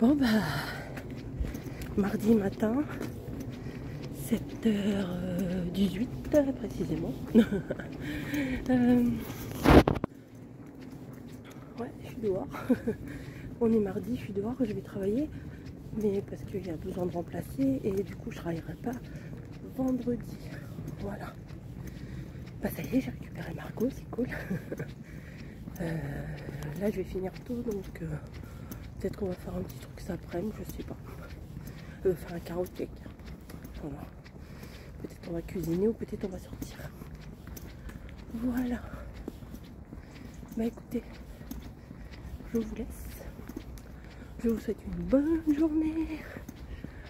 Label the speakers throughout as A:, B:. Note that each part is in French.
A: Bon bah, mardi matin, 7h18 précisément. Ouais, je suis dehors. On est mardi, je suis dehors, je vais travailler. Mais parce qu'il y a besoin de remplacer et du coup je travaillerai pas vendredi. Voilà. Bah ça y est, j'ai récupéré Margot, c'est cool. Là je vais finir tôt donc peut-être qu'on va faire un petit truc cet après-midi, je sais pas. Faire un carrot cake. Voilà. Peut-être on va cuisiner ou peut-être on va sortir. Voilà. Bah écoutez, je vous laisse. Je vous souhaite une bonne journée.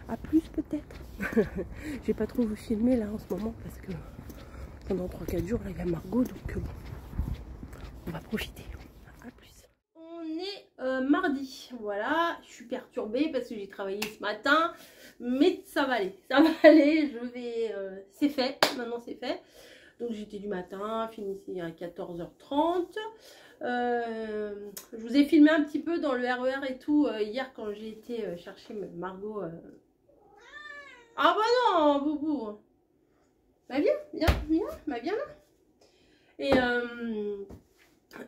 A: À plus peut-être. Je vais pas trop vous filmer là en ce moment parce que pendant 3-4 jours là il y a Margot donc bon, on va profiter. À plus. On est mardi. Voilà, je suis perturbée parce que j'ai travaillé ce matin. Mais ça va aller. Ça va aller. Je vais. C'est fait. Maintenant c'est fait. Donc j'étais du matin, fini à 14h30. Je vous ai filmé un petit peu dans le RER et tout hier quand j'ai été chercher Margot. Ah bah non, Boubou. Bah viens, bah viens là.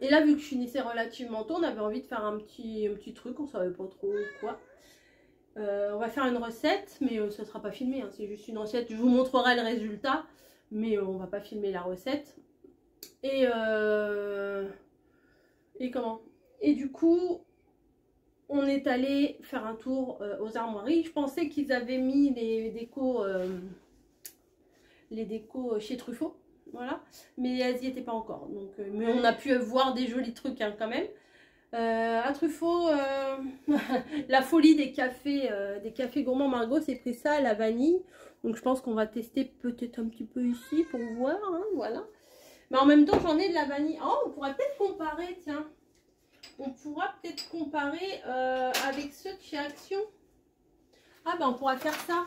A: Et là, vu que je finissais relativement tôt, on avait envie de faire un petit truc, on savait pas trop quoi. On va faire une recette, mais ça sera pas filmé, hein, c'est juste une recette. Je vous montrerai le résultat, mais on va pas filmer la recette. Et comment? Et du coup, on est allé faire un tour aux armoiries. Je pensais qu'ils avaient mis les décos chez Truffaut, voilà, mais elles y étaient pas encore. Donc, mais on a pu voir des jolis trucs hein, quand même. À Truffaut, la folie des cafés gourmands. Margot s'est pris ça à la vanille. Donc je pense qu'on va tester peut-être un petit peu ici pour voir, hein, voilà. Mais en même temps, j'en ai de la vanille. Oh, on pourrait peut-être comparer, tiens. On pourra peut-être comparer avec ceux de chez Action. Ah ben on pourra faire ça.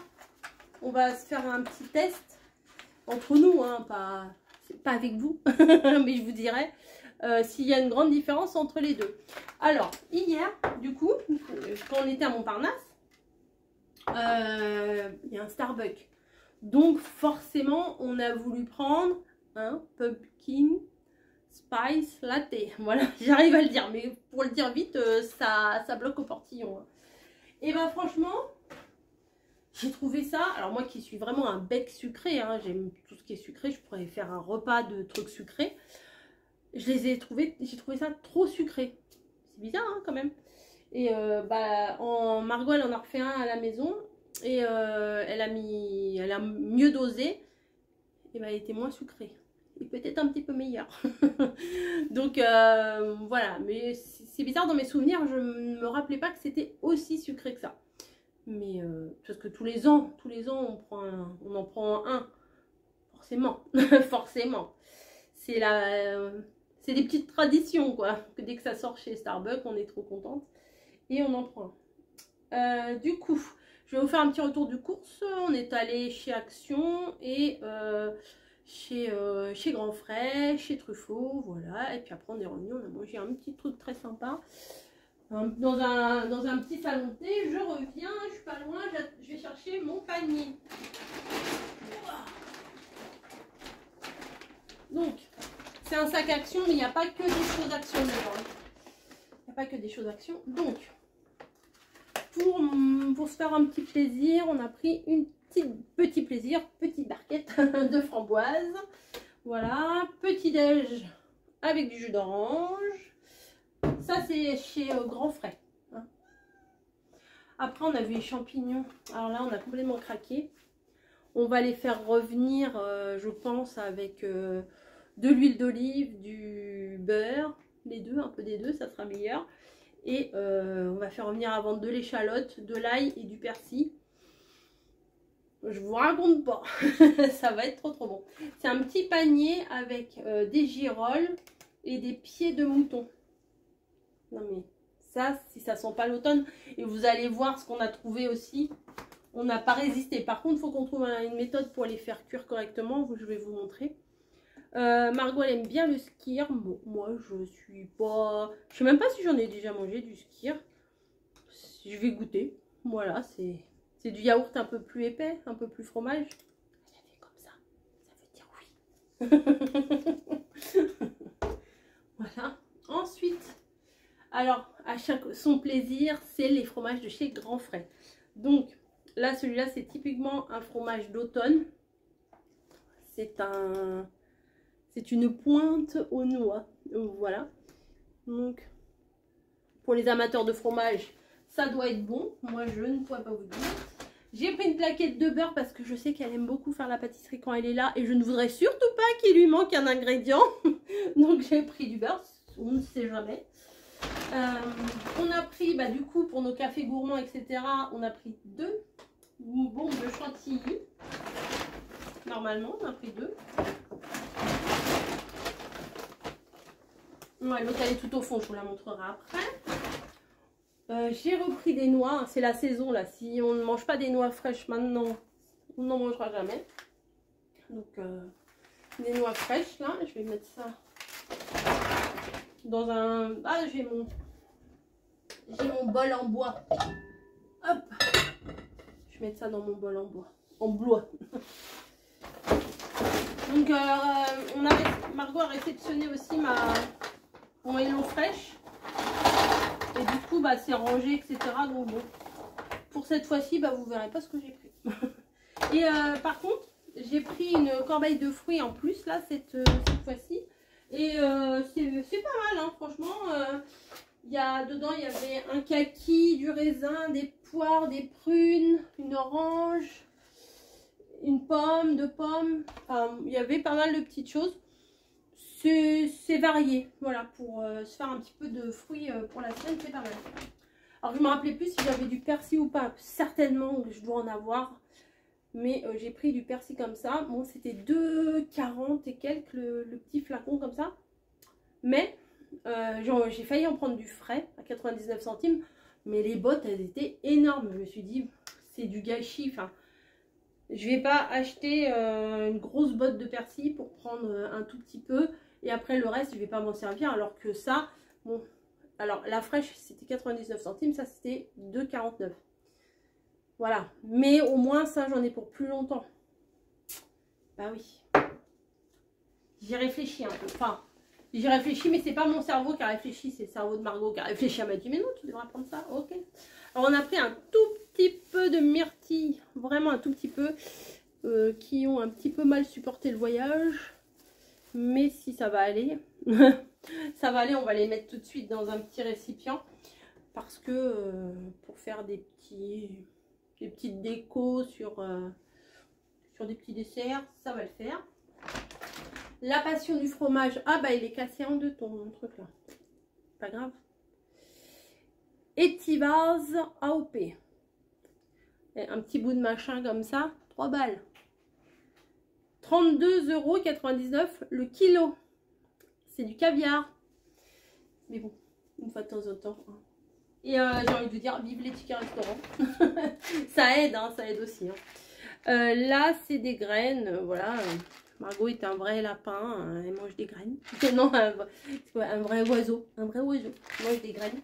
A: On va se faire un petit test entre nous, hein, pas avec vous, mais je vous dirai s'il y a une grande différence entre les deux. Alors, hier, du coup, quand on était à Montparnasse, il y a un Starbucks. Donc forcément, on a voulu prendre un pumpkin spice latte. Voilà, j'arrive à le dire, mais pour le dire vite, ça bloque au portillon. Hein. Et ben franchement, j'ai trouvé ça. Alors moi qui suis vraiment un bec sucré, hein, j'aime tout ce qui est sucré, je pourrais faire un repas de trucs sucrés. J'ai trouvé ça trop sucré. C'est bizarre hein, quand même. Et Margot elle en a refait un à la maison et elle a mieux dosé. Et elle était moins sucrée. Et peut-être un petit peu meilleur. Donc voilà, mais c'est bizarre dans mes souvenirs, je ne me rappelais pas que c'était aussi sucré que ça. Mais parce que tous les ans on en prend un. Forcément. Forcément. C'est des petites traditions quoi. Que dès que ça sort chez Starbucks, on est trop contente. Et on en prend un. Du coup, je vais vous faire un petit retour du course. On est allé chez Action et chez Grand Frais, chez Truffaut, voilà. Et puis après on est revenu, on a mangé un petit truc très sympa. Dans un petit salon de thé, je reviens, je suis pas loin, je vais chercher mon panier. Donc, c'est un sac Action, mais il n'y a pas que des choses Action dedans. Il n'y a pas que des choses Action. Donc, pour se faire un petit plaisir, on a pris petit plaisir, petite barquette de framboises. Voilà, petit déj avec du jus d'orange. Ça, c'est chez Grand Frais. Hein. Après, on a vu les champignons. Alors là, on a complètement craqué. On va les faire revenir, je pense, avec de l'huile d'olive, du beurre. Les deux, un peu des deux, ça sera meilleur. Et on va faire revenir avant de l'échalote, de l'ail et du persil. Je vous raconte pas. Ça va être trop bon. C'est un petit panier avec des girolles et des pieds de mouton. Non mais ça, si ça sent pas l'automne, et vous allez voir ce qu'on a trouvé aussi, on n'a pas résisté. Par contre, il faut qu'on trouve une méthode pour les faire cuire correctement. Je vais vous montrer. Margot, elle aime bien le skyr. Bon, moi, je suis pas... Je sais même pas si j'en ai déjà mangé du skyr. je vais goûter. Voilà, c'est du yaourt un peu plus épais, un peu plus fromage. Regardez comme ça veut dire oui. Voilà. Ensuite, alors à chaque son plaisir, c'est les fromages de chez Grand Frais. Donc là, celui-là, c'est typiquement un fromage d'automne. C'est une pointe aux noix. Voilà. Donc, pour les amateurs de fromage, ça doit être bon. Moi, je ne pourrais pas vous dire. J'ai pris une plaquette de beurre parce que je sais qu'elle aime beaucoup faire la pâtisserie quand elle est là. Et je ne voudrais surtout pas qu'il lui manque un ingrédient. Donc, j'ai pris du beurre. On ne sait jamais. On a pris, bah, du coup, pour nos cafés gourmands, etc., on a pris 2 bombes de chantilly. Normalement, on a pris 2. Ouais, l'autre, elle est tout au fond. Je vous la montrerai après. J'ai repris des noix, c'est la saison là, si on ne mange pas des noix fraîches maintenant, on n'en mangera jamais. Donc des noix fraîches là, je vais mettre ça dans un... Ah, j'ai mon bol en bois. Hop, je vais mettre ça dans mon bol en bois. En bois. Donc Margot a réceptionné aussi mon hello fraîche. Et du coup, bah, c'est rangé, etc. Donc bon, pour cette fois-ci, bah, vous verrez pas ce que j'ai pris. Et par contre, j'ai pris une corbeille de fruits en plus, là, cette fois-ci. Et c'est pas mal, hein, franchement. Dedans, il y avait un kaki, du raisin, des poires, des prunes, une orange, une pomme, 2 pommes. Enfin, il y avait pas mal de petites choses. C'est varié, voilà, pour se faire un petit peu de fruits pour la semaine, c'est pas mal. Alors je me rappelais plus si j'avais du persil ou pas, certainement je dois en avoir, mais j'ai pris du persil comme ça. Bon, c'était 2,40 et quelques le petit flacon comme ça, mais j'ai failli en prendre du frais à 99 centimes, mais les bottes elles étaient énormes. Je me suis dit c'est du gâchis, enfin je vais pas acheter une grosse botte de persil pour prendre un tout petit peu. Et après le reste, je vais pas m'en servir. Alors que ça, bon, alors la fraîche, c'était 99 centimes. Ça, c'était 2,49. Voilà. Mais au moins, ça, j'en ai pour plus longtemps. Bah oui. J'y réfléchis un peu. Enfin, j'y réfléchis, mais c'est pas mon cerveau qui a réfléchi. C'est le cerveau de Margot qui a réfléchi. Elle m'a dit, mais non, tu devrais prendre ça. Ok. Alors, on a pris un tout petit peu de myrtille. Vraiment un tout petit peu. Qui ont un petit peu mal supporté le voyage. Mais si ça va aller, ça va aller, on va les mettre tout de suite dans un petit récipient. Parce que pour faire des petites décos sur des petits desserts, ça va le faire. La passion du fromage, ah bah il est cassé en 2 ton truc là. Pas grave. Etivaz AOP. Et un petit bout de machin comme ça, 3 balles. 32,99 € le kilo. C'est du caviar. Mais bon, une fois de temps en temps. Hein. Et j'ai envie de vous dire, vive les tickets restaurants. Ça aide, hein, ça aide aussi. Hein. Là, c'est des graines. Voilà. Margot est un vrai lapin. Elle mange des graines. Non, un vrai oiseau. Un vrai oiseau. Elle mange des graines.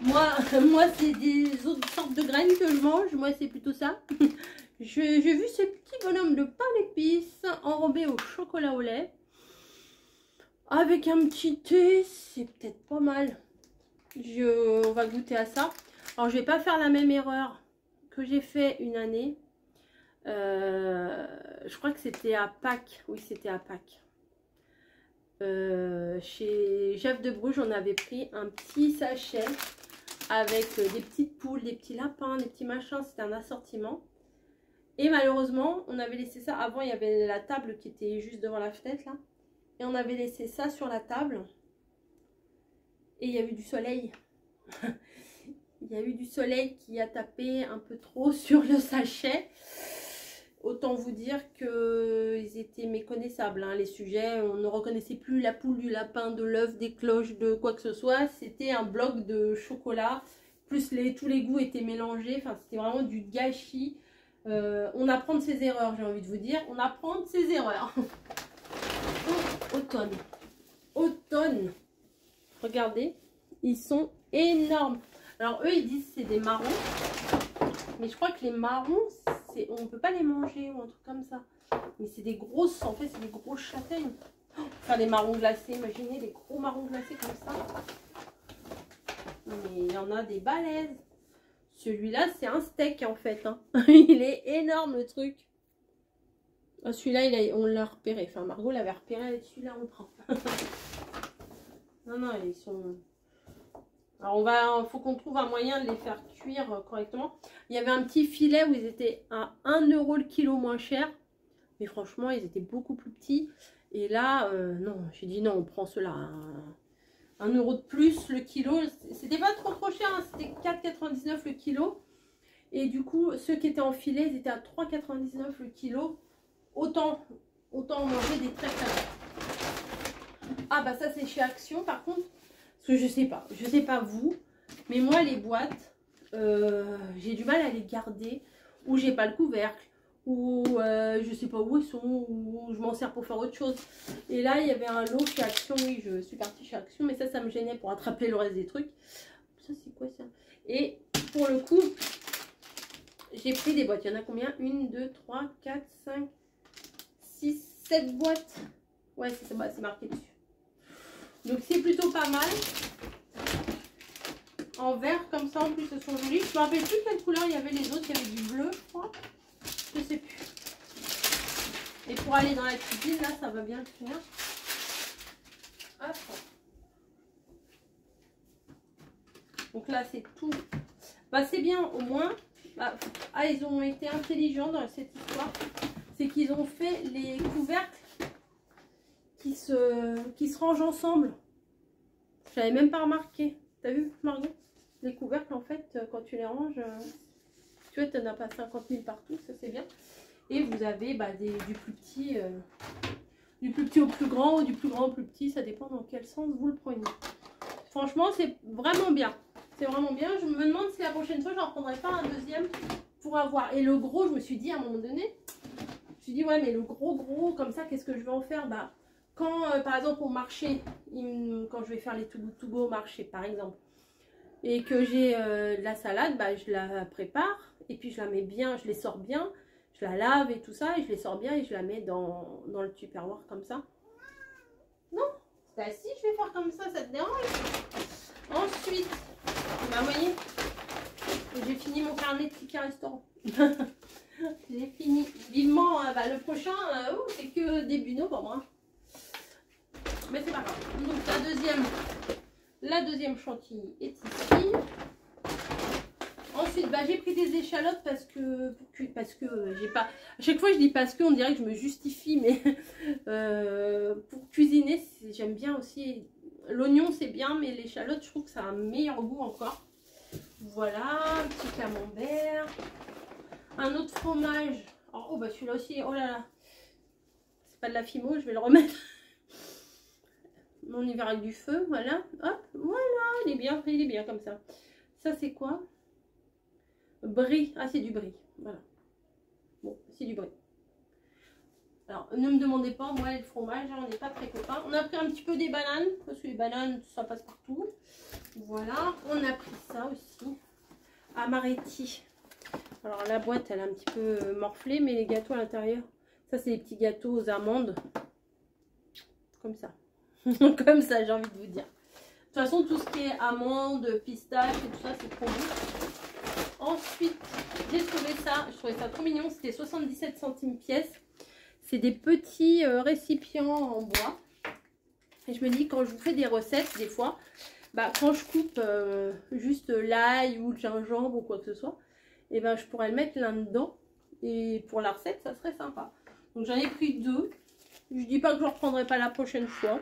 A: Moi c'est des autres sortes de graines que je mange. Moi, c'est plutôt ça. J'ai vu ce petit bonhomme de pain d'épices enrobé au chocolat au lait. Avec un petit thé, c'est peut-être pas mal. On va goûter à ça. Alors, je vais pas faire la même erreur que j'ai fait une année. Je crois que c'était à Pâques. Oui, c'était à Pâques. Chez Jeff de Bruges, on avait pris un petit sachet avec des petites poules, des petits lapins, des petits machins. C'était un assortiment. Et malheureusement, on avait laissé ça. Avant, il y avait la table qui était juste devant la fenêtre là. Et on avait laissé ça sur la table. Et il y a eu du soleil. Il y a eu du soleil qui a tapé un peu trop sur le sachet. Autant vous dire qu'ils étaient méconnaissables. Hein, les sujets, on ne reconnaissait plus la poule, du lapin, de l'œuf, des cloches, de quoi que ce soit. C'était un bloc de chocolat. Plus tous les goûts étaient mélangés. Enfin, c'était vraiment du gâchis. On apprend de ses erreurs, j'ai envie de vous dire. On apprend de ses erreurs. Oh, automne. Automne. Regardez, ils sont énorme. Alors eux, ils disent c'est des marrons. Mais je crois que les marrons, on peut pas les manger ou un truc comme ça. Mais c'est des grosses, en fait, c'est des grosses châtaignes. Faire des marrons glacés, imaginez des gros marrons glacés comme ça. Mais il y en a des balèzes. Celui-là, c'est un steak en fait. Hein. Il est énorme le truc. Celui-là, on l'a repéré. Enfin, Margot l'avait repéré. Celui-là, on prend. Non, non, ils sont... Alors, faut qu'on trouve un moyen de les faire cuire correctement. Il y avait un petit filet où ils étaient à 1 € le kilo moins cher. Mais franchement, ils étaient beaucoup plus petits. Et là, non, j'ai dit non, on prend ceux-là. 1 € de plus le kilo. C'était pas trop cher, hein, c'était 4,99 le kilo. Et du coup, ceux qui étaient en filet, ils étaient à 3,99 le kilo. Autant manger des très très bons. Ah bah ça c'est chez Action par contre. Parce que je sais pas vous. Mais moi les boîtes, j'ai du mal à les garder. Ou j'ai pas le couvercle. Ou je sais pas où ils sont, ou je m'en sers pour faire autre chose. Et là, il y avait un lot chez Action, oui, je suis partie chez Action, mais ça me gênait pour attraper le reste des trucs. Ça, c'est quoi ça? Et pour le coup, j'ai pris des boîtes. Il y en a combien? 1, 2, 3, 4, 5, 6, 7 boîtes. Ouais, c'est marqué dessus. Donc, c'est plutôt pas mal. En vert, comme ça, en plus, elles sont jolies. Je me rappelle plus quelle couleur il y avait les autres. Il y avait du bleu, je crois. Je sais plus. Et pour aller dans la cuisine, là, ça va bien le faire. Hop. Donc là, c'est tout. Bah, c'est bien, au moins. Bah, ils ont été intelligents dans cette histoire. C'est qu'ils ont fait les couvercles qui se rangent ensemble. Je n'avais même pas remarqué. T'as vu, Margot? Les couvercles, en fait, quand tu les ranges, tu vois, tu n'en as pas 50 000 partout. Ça, c'est bien. Et vous avez du plus petit au plus grand ou du plus grand au plus petit. Ça dépend dans quel sens vous le prenez. Franchement, c'est vraiment bien. C'est vraiment bien. Je me demande si la prochaine fois, je n'en prendrai pas un deuxième pour avoir. Et le gros, je me suis dit à un moment donné, je me suis dit, ouais, mais le gros, comme ça, qu'est-ce que je vais en faire? Bah, quand, par exemple, au marché, quand je vais faire les to go au marché, par exemple, et que j'ai de la salade, bah, je la prépare. Et puis, je la mets bien, je les sors bien. Je la lave et tout ça, et je les sors bien et je la mets dans le tupperware comme ça. Non, bah si, je vais faire comme ça te dérange? Ensuite, bah vous voyez, j'ai fini mon carnet de tickets restaurant. J'ai fini. Vivement, le prochain, c'est que début novembre. Hein. Mais c'est pas grave. Donc la deuxième chantilly est ici. Ensuite, j'ai pris des échalotes parce que j'ai pas... À chaque fois, je dis parce que, on dirait que je me justifie, mais pour cuisiner, j'aime bien aussi. L'oignon, c'est bien, mais l'échalote, je trouve que ça a un meilleur goût encore. Voilà, un petit camembert. Un autre fromage. Oh, celui-là aussi, oh là là. C'est pas de la fimo, je vais le remettre. Mon hiver avec du feu, voilà. Hop, voilà, il est bien comme ça. Ça, c'est quoi? Brie, ah c'est du brie, voilà. Bon, c'est du brie. Alors, ne me demandez pas, moi le fromage, on n'est pas très copains. On a pris un petit peu des bananes, parce que les bananes, ça passe partout. Voilà, on a pris ça aussi. Amaretti. Alors la boîte, elle est un petit peu morflée, mais les gâteaux à l'intérieur, ça c'est des petits gâteaux aux amandes. Comme ça. Comme ça, j'ai envie de vous dire. De toute façon, tout ce qui est amandes, pistaches et tout ça, c'est trop bon. Ensuite, j'ai trouvé ça, je trouvais ça trop mignon, c'était 77 centimes pièce. C'est des petits récipients en bois. Et je me dis, quand je vous fais des recettes, des fois, quand je coupe juste l'ail ou le gingembre ou quoi que ce soit, et je pourrais le mettre là-dedans. Et pour la recette, ça serait sympa. Donc j'en ai pris 2. Je dis pas que je ne reprendrai pas la prochaine fois.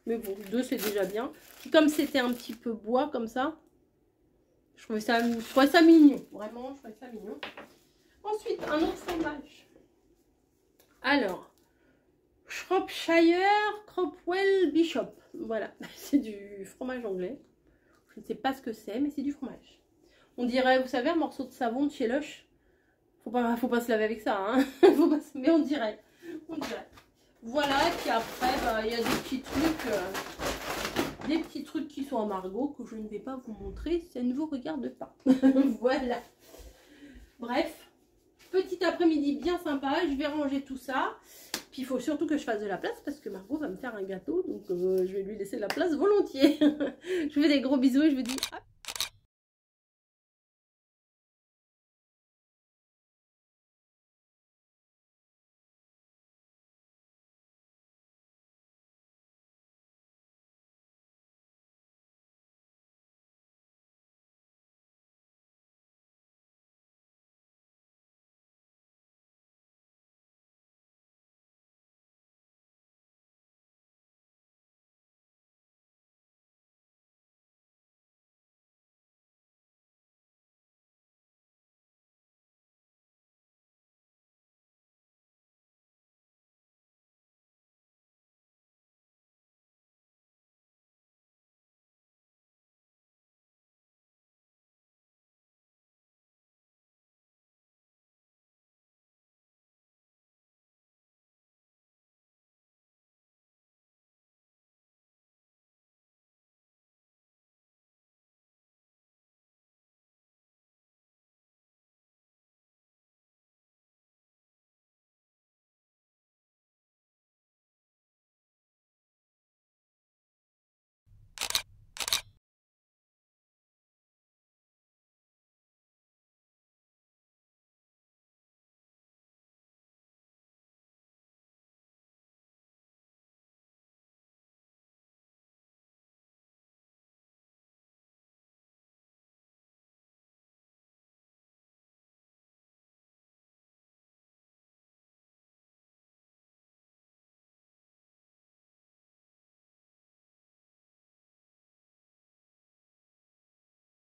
A: Mais bon, 2 c'est déjà bien. Et comme c'était un petit peu bois comme ça, je trouvais ça mignon. Vraiment, je trouvais ça mignon. Ensuite, un autre fromage. Alors, Shropshire Cropwell Bishop. Voilà, c'est du fromage anglais. Je ne sais pas ce que c'est, mais c'est du fromage. On dirait, vous savez, un morceau de savon de chez Lush. Faut pas se laver avec ça, hein. Mais on dirait. Voilà, et puis après, il y a des petits trucs. des petits trucs qui sont à Margot que je ne vais pas vous montrer si elle ne vous regarde pas. Voilà. Bref, petit après-midi bien sympa. Je vais ranger tout ça. Puis il faut surtout que je fasse de la place parce que Margot va me faire un gâteau. Donc je vais lui laisser la place volontiers. Je vous fais des gros bisous et je vous dis à